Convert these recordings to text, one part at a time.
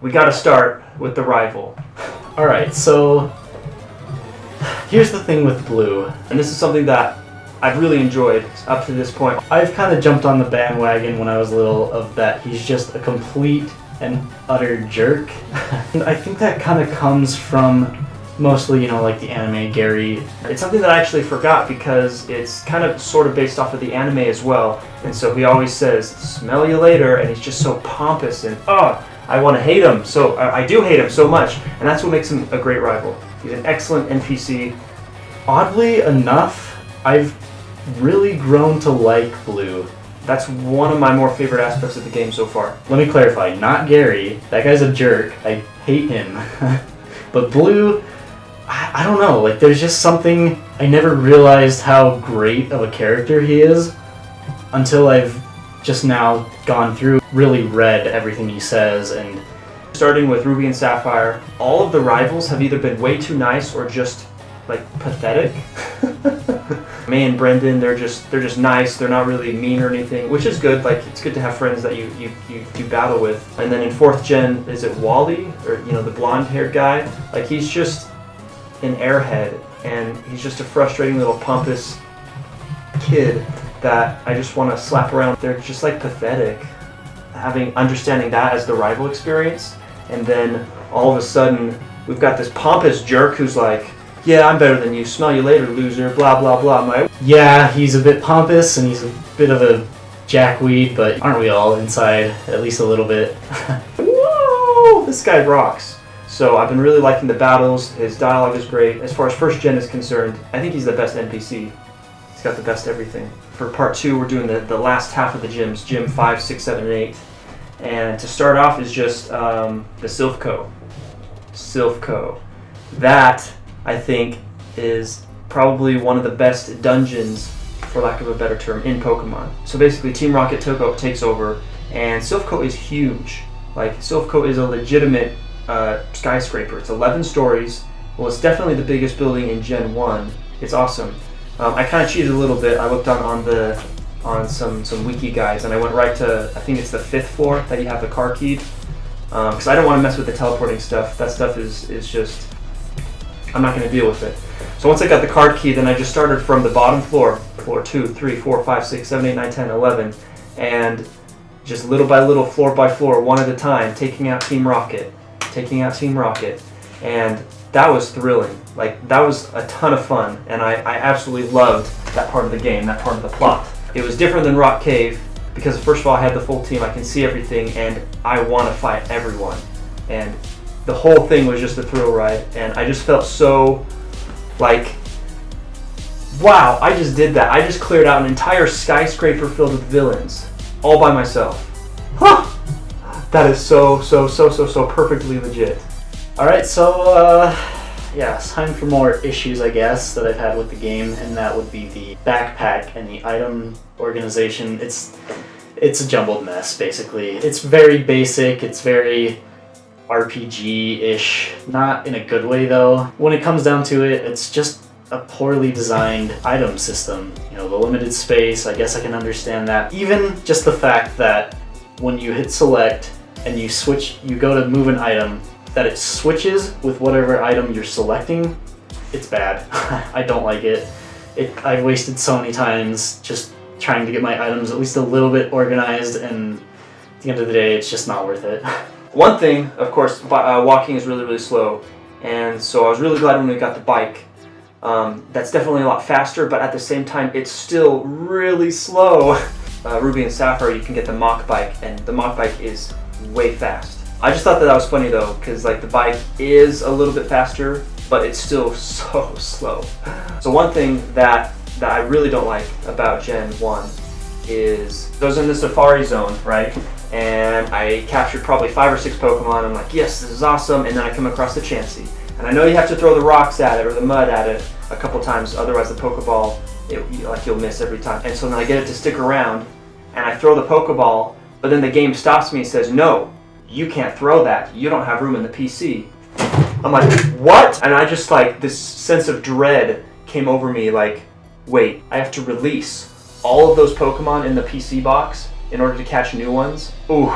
We gotta start with the rival. Alright, so here's the thing with Blue. And this is something that I've really enjoyed up to this point. I've kind of jumped on the bandwagon when I was little of that he's just a complete and utter jerk. And I think that kind of comes from mostly, like the anime Gary. It's something that I actually forgot because it's kind of sort of based off of the anime as well. And so he always says, "Smell you later," and he's just so pompous and I want to hate him. So I do hate him so much, and that's what makes him a great rival. He's an excellent NPC. Oddly enough, I've really grown to like Blue. That's one of my more favorite aspects of the game so far. Let me clarify, not Gary. That guy's a jerk. I hate him. But Blue, I don't know, there's just something, I never realized how great of a character he is until I've just now gone through, really read everything he says. And starting with Ruby and Sapphire, all of the rivals have either been way too nice or just pathetic. May and Brendan, they're just nice. They're not really mean or anything, which is good. It's good to have friends that you battle with. And then in 4th gen, is it Wally, or the blonde-haired guy? He's just an airhead, and he's just a frustrating little pompous kid that I just want to slap around. They're just pathetic. Understanding that as the rival experience, and then all of a sudden we've got this pompous jerk who's like, "Yeah, I'm better than you. Smell you later, loser." Blah blah blah. I'm like, yeah, he's a bit pompous and he's a bit of a jackweed, but aren't we all inside at least a little bit? Whoa, this guy rocks. So I've been really liking the battles. His dialogue is great. As far as 1st gen is concerned, I think he's the best NPC. He's got the best everything. For part 2, we're doing the last half of the gyms, Gym 5, 6, 7, and 8. And to start off is just the Silph Co. That, I think, is probably one of the best dungeons, for lack of a better term, in Pokemon. So basically, Team Rocket takes over, and Silph Co is huge. Silph Co is a legitimate skyscraper. It's 11 stories. Well, it's definitely the biggest building in Gen 1. It's awesome. I kind of cheated a little bit. I looked on some wiki guides, and I went right to, I think it's the 5th floor that you have the car keyed, because I don't want to mess with the teleporting stuff. That stuff is just, I'm not going to deal with it. So once I got the card key, then I just started from the bottom floor, floor 2, 3, 4, 5, 6, 7, 8, 9, 10, 11, and just little by little, floor by floor, one at a time, taking out Team Rocket, and that was thrilling. That was a ton of fun, and I absolutely loved that part of the game, that part of the plot. It was different than Rock Cave, because first of all, I had the full team, I can see everything, and I want to fight everyone. And the whole thing was just a thrill ride, and I just felt so, wow, I just did that. I just cleared out an entire skyscraper filled with villains, all by myself. Huh! That is so perfectly legit. Alright, so, yeah, it's time for more issues, I guess, that I've had with the game, and that would be the backpack and the item organization. It's a jumbled mess, basically. It's very basic, it's very RPG-ish, not in a good way, though. When it comes down to it, it's just a poorly designed item system. The limited space, I guess I can understand that. Even just the fact that when you hit select and you go to move an item, that it switches with whatever item you're selecting, it's bad. I don't like it. I've wasted so many times just trying to get my items at least a little bit organized, and at the end of the day, it's just not worth it. One thing, of course, walking is really slow, and so I was really glad when we got the bike. That's definitely a lot faster, but at the same time, it's still really slow. Ruby and Sapphire, you can get the Mach bike, and the Mach bike is way fast. I just thought that was funny though, because like the bike is a little bit faster, but it's still so slow. So one thing that I really don't like about Gen 1 is those in the Safari Zone, right? And I captured probably 5 or 6 Pokemon. I'm like, yes, this is awesome. And then I come across the Chansey. And I know you have to throw the rocks at it or the mud at it a couple times, otherwise the Pokeball, you'll miss every time. And so then I get it to stick around, and I throw the Pokeball, but then the game stops me and says, no, you can't throw that. You don't have room in the PC. I'm like, what? And I just like, this sense of dread came over me like, wait, I have to release all of those Pokemon in the PC box in order to catch new ones? Ooh,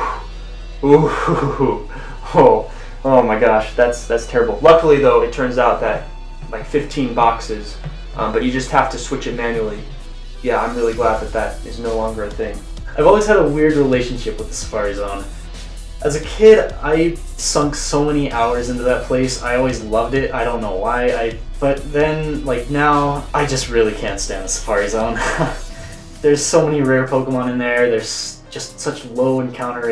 oh my gosh, that's terrible. Luckily though, it turns out that like 15 boxes, but you just have to switch it manually. Yeah, I'm really glad that is no longer a thing. I've always had a weird relationship with the Safari Zone. As a kid, I sunk so many hours into that place. I always loved it. I don't know why. But then, like now, I just really can't stand the Safari Zone. There's so many rare Pokemon in there. There's just such low encounter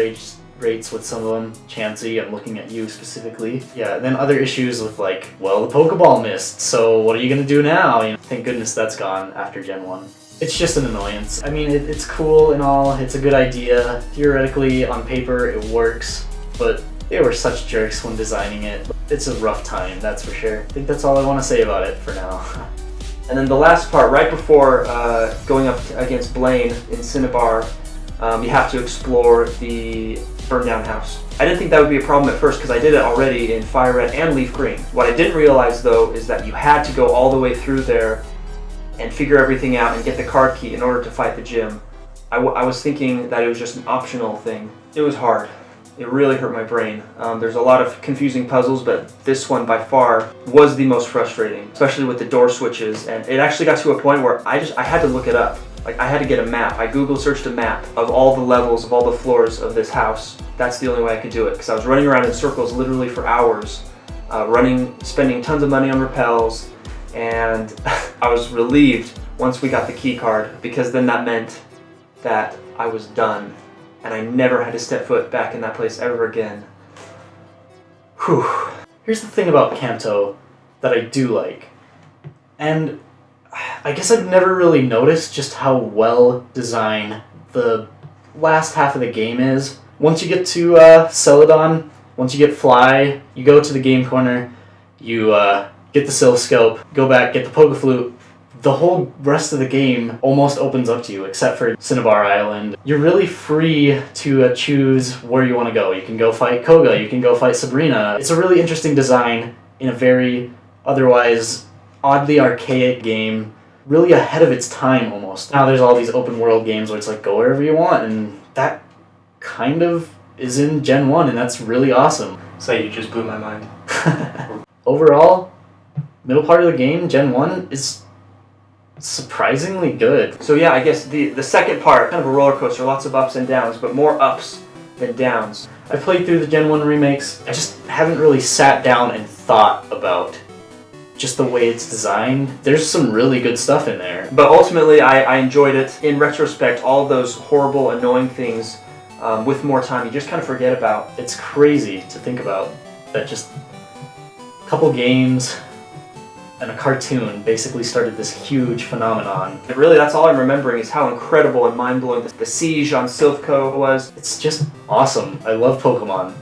rates with some of them. Chansey, I'm looking at you specifically. Yeah, then other issues with like, well, the Pokeball missed, so what are you gonna do now? You know, thank goodness that's gone after Gen 1. It's just an annoyance. I mean, it's cool and all, it's a good idea. Theoretically, on paper, it works, but they were such jerks when designing it. It's a rough time, that's for sure. I think that's all I want to say about it for now. And then the last part, right before going up against Blaine in Cinnabar, you have to explore the burned down house. I didn't think that would be a problem at first because I did it already in Fire Red and Leaf Green. What I didn't realize though is that you had to go all the way through there and figure everything out and get the card key in order to fight the gym. I was thinking that it was just an optional thing. It was hard. It really hurt my brain. There's a lot of confusing puzzles, but this one by far was the most frustrating, especially with the door switches. And it actually got to a point where I had to look it up. Like I had to get a map. I Google searched a map of all the levels, of all the floors of this house. That's the only way I could do it, because I was running around in circles literally for hours, spending tons of money on repels, and I was relieved once we got the key card, because then that meant that I was done and I never had to step foot back in that place ever again. Whew. Here's the thing about Kanto that I do like, and I guess I've never really noticed just how well designed the last half of the game is. Once you get to Celadon, once you get Fly, you go to the game corner, you get the Sylph Scope, go back, get the Pokeflute. The whole rest of the game almost opens up to you, except for Cinnabar Island. You're really free to choose where you want to go. You can go fight Koga, you can go fight Sabrina. It's a really interesting design in a very otherwise oddly archaic game, really ahead of its time almost. Now there's all these open world games where it's like go wherever you want, and that kind of is in Gen 1, and that's really awesome. So you just blew my mind. Overall, middle part of the game, Gen 1, is surprisingly good. So yeah, I guess the second part, kind of a roller coaster, lots of ups and downs, but more ups than downs. I played through the Gen 1 remakes. I just haven't really sat down and thought about just the way it's designed. There's some really good stuff in there. But ultimately, I enjoyed it. In retrospect, all those horrible, annoying things, with more time, you just kind of forget about. It's crazy to think about that just a couple games and a cartoon basically started this huge phenomenon. And really, that's all I'm remembering is how incredible and mind-blowing the siege on Silph Co was. It's just awesome. I love Pokemon.